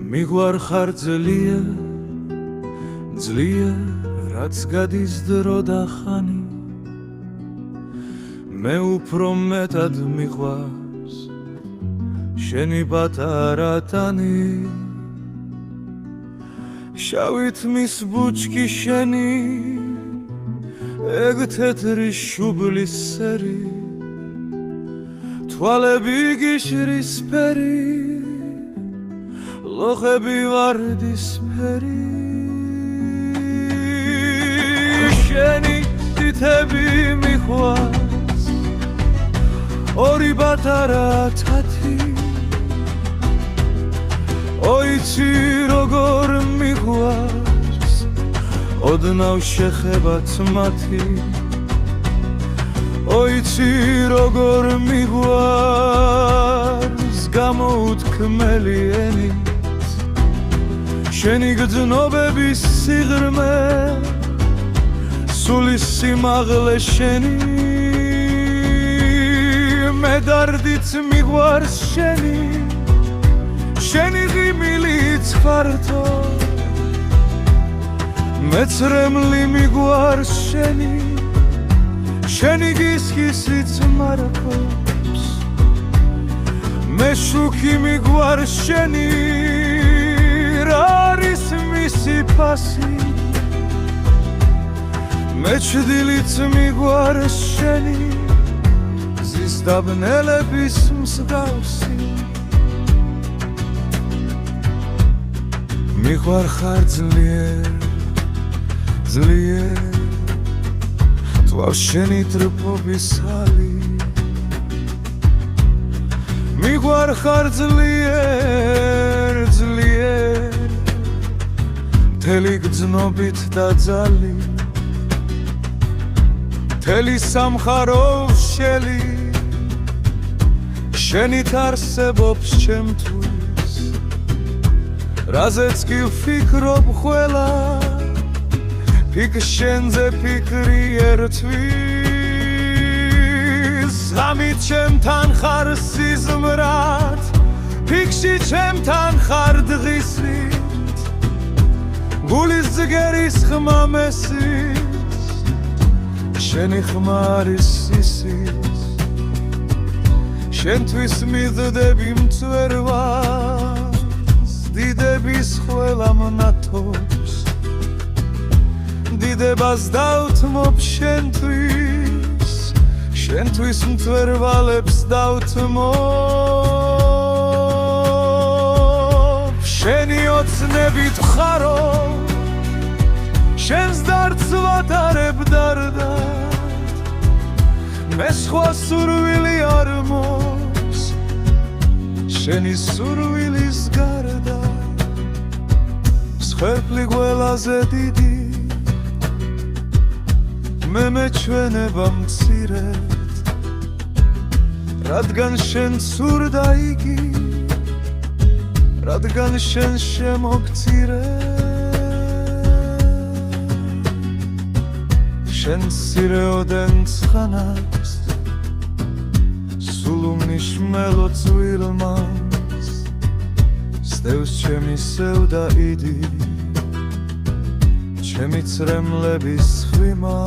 მიგვარხარ ძლიერ რაც გადის დრო და ხანი მე უფრო მეტად მიყვარს შენი პატარა ტანი შავით მის ბუჩქი შენი ეგ თეთრი შუბლის სერი თვალები გიშრისფერი ლოხები ვარდისფერი შენი თითები მიყვარს ორი პატარა თათი ოიცი როგორ მიყვარს ოდნავ შეხებაც მათი ოიცი როგორ მიყვარს გამოუთქმელი ენით შენი გრძნობების სიღრმე სულის სიმაღლე შენი მე დარდიც მიყვარს შენი შენი ღიმილიც ფართო მეცრემლი მიგვარს შენი შენი გისგისიც მარქობს მე შუქი მიგვარს შენი რა არის მისი ფასი მე ჩდილიც მიგვარს შენი ზის დაბნელების მსგავსი მიყვარხარ ძლიერ თვალს შენი ტრფობის ხალი მიყვარხარ ძლიერ მთელი გრძნობით და ძალი მთელი სამხარო შელი შენით არსებობს ჩემთვის რაზეც კი ვფიქრობ ყველა ფიქ შენზე ფიქრი ერთვის ღამით ჩემთან ხარ სიზმრად ფიქში ჩემთან ხარ დღისით გულის ძგერის ხმა მესის შენი ხმა არის სისის შენთვის მივდები მწვერვალს დიდების ყველა მონათობს დიდებას დავთმობ შენთვის მწვერვალებს დავთმობ შენი ოცნებით ხარო შენს დარდს ვატარებ დარდად მე სხვა სურვილი არ მოქვს შენი სურვილის გარდა მსხვერპლი ყველაზე დიდი მე მეჩვენება მცირედ რადგან შენ სურდა იგი რადგან შენ შემოგცირე შენ სირეოდენ ცხანaks სულ უმნიშვნელო წვილმას სტევს ჩემი სევდა იდი ჩემი წრემლების ხვიმა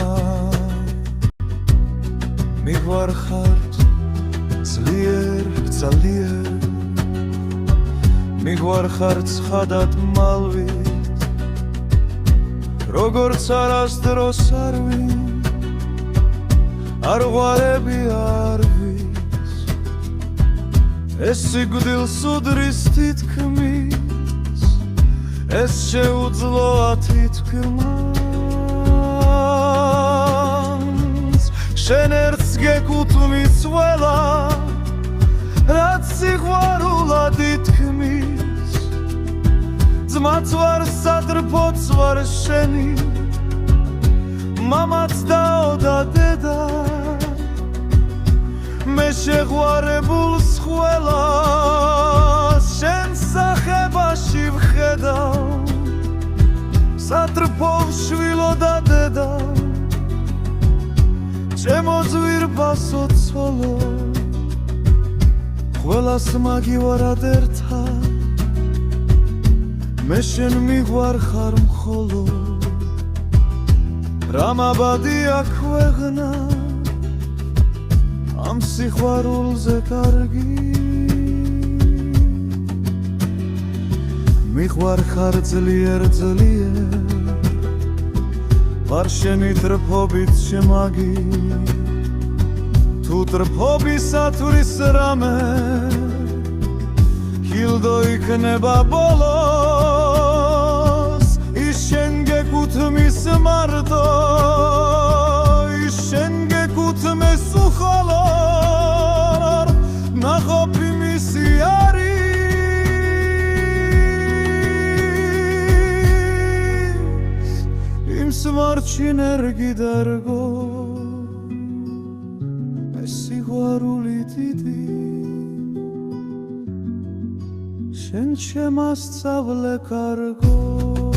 მიგვარხართ ძლიერ მიგვარხართ ცხადად მალვით როგორც არასდროს არ ვინ არ ღვარები არ ვის ეს სიკვდილს უდრის თითქმის ეს შეუძლოა თითქმას შენ ერთს გეკუთვნის ყველა რაც სიყვარულად ითქმის ძმაც ვარ სატრფოც ვარ შენი მამაც დაო და დედა მე შეყვარებულს ყველა შენ სახებაში ვხედავ სატრფოვ შვილო და დედა ჩემო ძვირბასო ცოლო ყველას მაგივარად ერთად მე შენ მიღვარხარ მხოლოდ რამაბადია ქვეყნა ამ სიყვარულზე კარგი მიღვარხარ ძლიერ ვარ შენი ტრფობით შემაგი თუ ტრფობისათვის რამე გილდო იქნება ბოლოს ის შენ გეკუთვნის მარტო ის შენ გეკუთვნის უხოლოდ ნახობი მისი არის იმ სმარჩი ნერგი დარგო ეს სიყვარული დიდი შენ შემასწავლე კარგო